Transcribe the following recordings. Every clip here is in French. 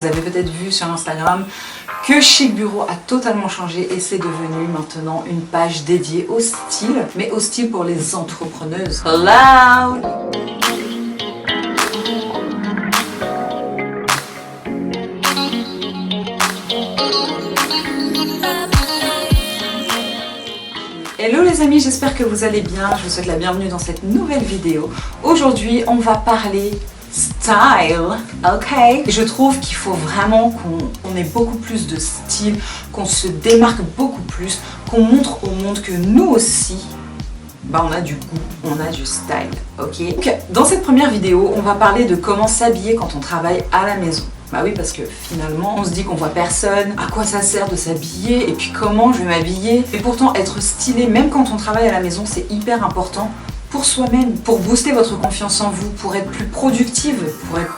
Vous avez peut-être vu sur Instagram que Chic Bureau a totalement changé et c'est devenu maintenant une page dédiée au style, mais au style pour les entrepreneuses. Hello! Hello les amis, j'espère que vous allez bien. Je vous souhaite la bienvenue dans cette nouvelle vidéo. Aujourd'hui, on va parler style, ok? Je trouve qu'il faut vraiment qu'on ait beaucoup plus de style, qu'on se démarque beaucoup plus, qu'on montre au monde que nous aussi, on a du goût, on a du style, ok? Donc, dans cette première vidéo, on va parler de comment s'habiller quand on travaille à la maison. Bah oui, parce que finalement, on se dit qu'on voit personne, à quoi ça sert de s'habiller, et puis comment je vais m'habiller. Et pourtant, être stylé, même quand on travaille à la maison, c'est hyper important pour soi-même, pour booster votre confiance en vous, pour être plus productive,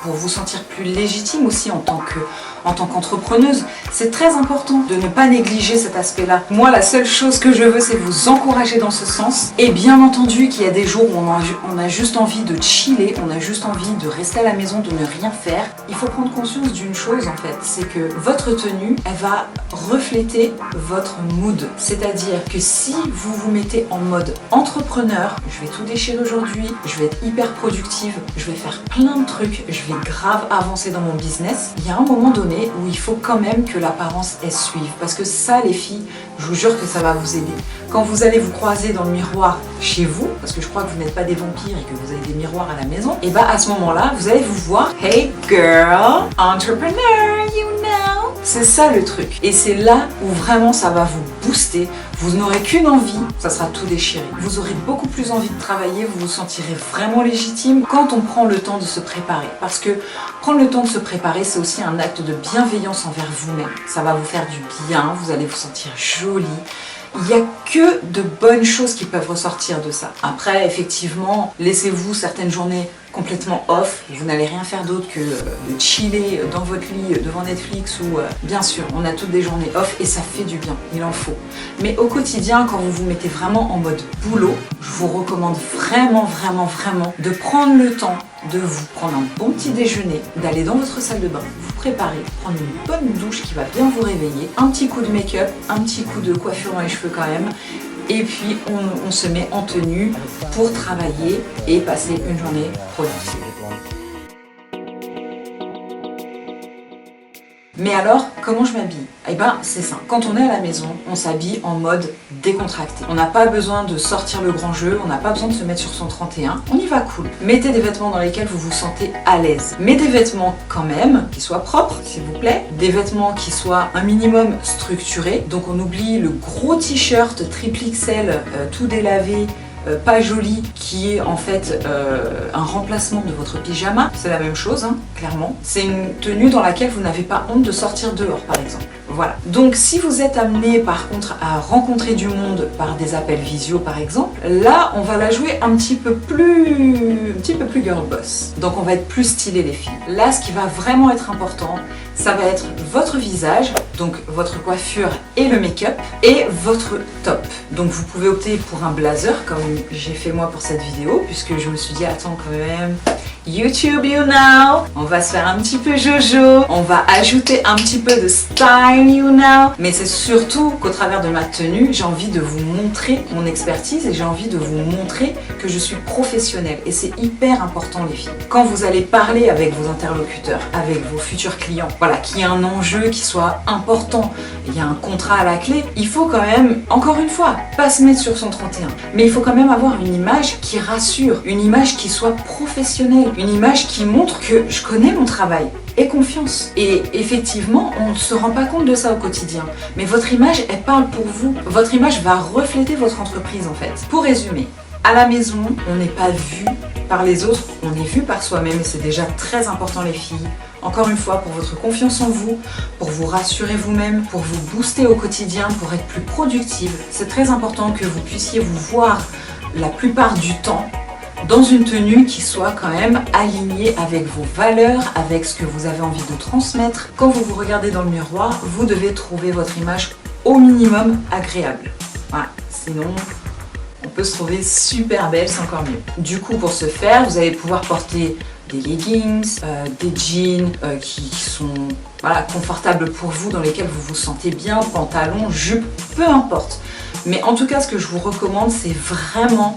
pour vous sentir plus légitime aussi en tant qu'entrepreneuse. C'est très important de ne pas négliger cet aspect-là. Moi, la seule chose que je veux, c'est vous encourager dans ce sens. Et bien entendu qu'il y a des jours où on a juste envie de chiller, on a juste envie de rester à la maison, de ne rien faire. Il faut prendre conscience d'une chose en fait, c'est que votre tenue, elle va refléter votre mood. C'est-à-dire que si vous vous mettez en mode entrepreneur, je vais tout déchirer aujourd'hui, je vais être hyper productive, je vais faire plein de trucs, je vais grave avancer dans mon business, il y a un moment donné où il faut quand même que l'apparence elle suive. Parce que ça les filles, je vous jure que ça va vous aider. Quand vous allez vous croiser dans le miroir chez vous, parce que je crois que vous n'êtes pas des vampires et que vous avez des miroirs à la maison, et à ce moment-là, vous allez vous voir, hey girl, entrepreneur, you know. C'est ça le truc. Et c'est là où vraiment ça va vous booster. Vous n'aurez qu'une envie, ça sera tout déchiré. Vous aurez beaucoup plus envie de travailler, vous vous sentirez vraiment légitime quand on prend le temps de se préparer. Parce que prendre le temps de se préparer, c'est aussi un acte de bienveillance envers vous-même. Ça va vous faire du bien, vous allez vous sentir jolie. Il n'y a que de bonnes choses qui peuvent ressortir de ça. Après, effectivement, laissez-vous certaines journées complètement off. Vous n'allez rien faire d'autre que de chiller dans votre lit devant Netflix ou bien sûr, on a toutes des journées off et ça fait du bien, il en faut. Mais au quotidien, quand vous vous mettez vraiment en mode boulot, je vous recommande vraiment de prendre le temps de vous prendre un bon petit déjeuner, d'aller dans votre salle de bain, vous préparer, prendre une bonne douche qui va bien vous réveiller, un petit coup de make-up, un petit coup de coiffure dans les cheveux quand même, et puis on se met en tenue pour travailler et passer une journée productive. Mais alors, comment je m'habille? Eh ben, c'est simple. Quand on est à la maison, on s'habille en mode décontracté. On n'a pas besoin de sortir le grand jeu, on n'a pas besoin de se mettre sur son 31. On y va cool. Mettez des vêtements dans lesquels vous vous sentez à l'aise. Mais des vêtements quand même qui soient propres, s'il vous plaît. Des vêtements qui soient un minimum structurés. Donc on oublie le gros t-shirt triple XL tout délavé, pas joli, qui est en fait un remplacement de votre pyjama. C'est la même chose, hein, clairement. C'est une tenue dans laquelle vous n'avez pas honte de sortir dehors, par exemple. Voilà. Donc si vous êtes amené par contre à rencontrer du monde par des appels visio par exemple, là on va la jouer un petit peu plus girl boss. Donc on va être plus stylé les filles. Là ce qui va vraiment être important, ça va être votre visage, donc votre coiffure et le make-up, et votre top. Donc vous pouvez opter pour un blazer comme j'ai fait moi pour cette vidéo, puisque je me suis dit attends quand même, YouTube you know, on va se faire un petit peu jojo, on va ajouter un petit peu de style you know, mais c'est surtout qu'au travers de ma tenue, j'ai envie de vous montrer mon expertise et j'ai envie de vous montrer que je suis professionnelle et c'est hyper important les filles. Quand vous allez parler avec vos interlocuteurs, avec vos futurs clients, voilà, qu'il y ait un enjeu qui soit important, il y a un contrat à la clé, il faut quand même, encore une fois, pas se mettre sur son 31, mais il faut quand même avoir une image qui rassure, une image qui soit professionnelle, une image qui montre que je connais mon travail. Et confiance. Et effectivement, on ne se rend pas compte de ça au quotidien. Mais votre image, elle parle pour vous. Votre image va refléter votre entreprise en fait. Pour résumer, à la maison, on n'est pas vu par les autres, on est vu par soi-même et c'est déjà très important les filles. Encore une fois, pour votre confiance en vous, pour vous rassurer vous-même, pour vous booster au quotidien, pour être plus productive, c'est très important que vous puissiez vous voir la plupart du temps dans une tenue qui soit quand même alignée avec vos valeurs, avec ce que vous avez envie de transmettre. Quand vous vous regardez dans le miroir, vous devez trouver votre image au minimum agréable. Voilà, sinon on peut se trouver super belle, c'est encore mieux. Du coup, pour ce faire, vous allez pouvoir porter des leggings, des jeans qui sont voilà, confortables pour vous, dans lesquels vous vous sentez bien, pantalon, jupe, peu importe. Mais en tout cas, ce que je vous recommande, c'est vraiment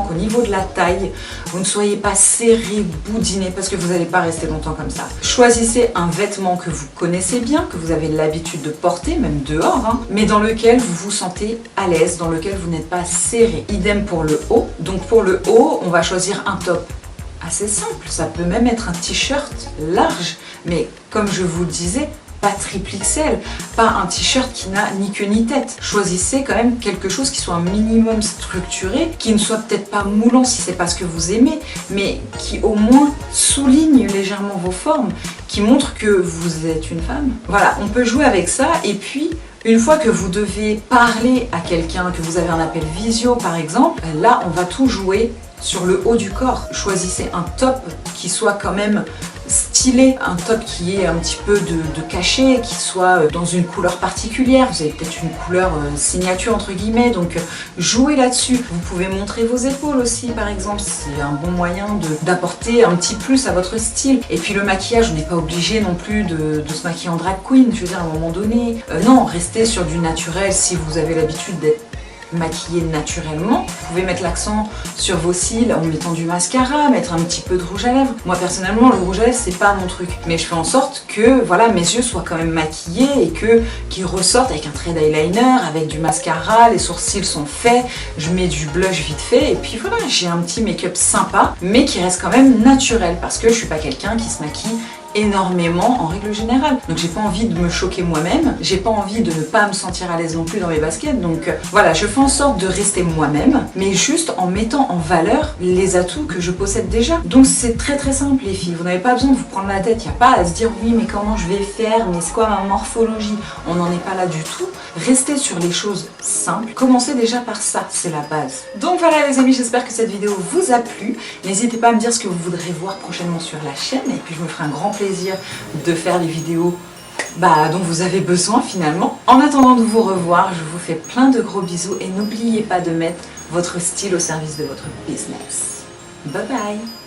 qu'au niveau de la taille, vous ne soyez pas serré, boudiné, parce que vous n'allez pas rester longtemps comme ça. Choisissez un vêtement que vous connaissez bien, que vous avez l'habitude de porter, même dehors, hein, mais dans lequel vous vous sentez à l'aise, dans lequel vous n'êtes pas serré. Idem pour le haut. Donc pour le haut, on va choisir un top assez simple. Ça peut même être un t-shirt large, mais comme je vous le disais, pas triple XL, pas un t-shirt qui n'a ni queue ni tête. Choisissez quand même quelque chose qui soit un minimum structuré, qui ne soit peut-être pas moulant si c'est pas ce que vous aimez, mais qui au moins souligne légèrement vos formes, qui montre que vous êtes une femme. Voilà, on peut jouer avec ça et puis une fois que vous devez parler à quelqu'un, que vous avez un appel visio par exemple, là on va tout jouer sur le haut du corps. Choisissez un top qui soit quand même stylé, un top qui ait un petit peu de cachet, qui soit dans une couleur particulière. Vous avez peut-être une couleur signature entre guillemets, donc jouez là-dessus. Vous pouvez montrer vos épaules aussi par exemple, c'est un bon moyen d'apporter un petit plus à votre style. Et puis le maquillage, on n'est pas obligé non plus de se maquiller en drag queen, je veux dire à un moment donné. Non, restez sur du naturel si vous avez l'habitude d'être maquiller naturellement. Vous pouvez mettre l'accent sur vos cils en mettant du mascara, mettre un petit peu de rouge à lèvres. Moi personnellement le rouge à lèvres c'est pas mon truc, mais je fais en sorte que voilà, mes yeux soient quand même maquillés et qu'ils ressortent avec un trait d'eyeliner, avec du mascara, les sourcils sont faits, je mets du blush vite fait et puis voilà, j'ai un petit make-up sympa mais qui reste quand même naturel parce que je suis pas quelqu'un qui se maquille énormément en règle générale. Donc j'ai pas envie de me choquer moi-même, j'ai pas envie de ne pas me sentir à l'aise non plus dans mes baskets. Donc voilà, je fais en sorte de rester moi-même, mais juste en mettant en valeur les atouts que je possède déjà. Donc c'est très simple les filles, vous n'avez pas besoin de vous prendre la tête, il n'y a pas à se dire oui mais comment je vais faire, mais c'est quoi ma morphologie, on n'en est pas là du tout. Restez sur les choses simples, commencez déjà par ça, c'est la base. Donc voilà les amis, j'espère que cette vidéo vous a plu. N'hésitez pas à me dire ce que vous voudrez voir prochainement sur la chaîne et puis je me ferai un grand plaisir de faire les vidéos dont vous avez besoin finalement. En attendant de vous revoir, je vous fais plein de gros bisous et n'oubliez pas de mettre votre style au service de votre business. Bye bye!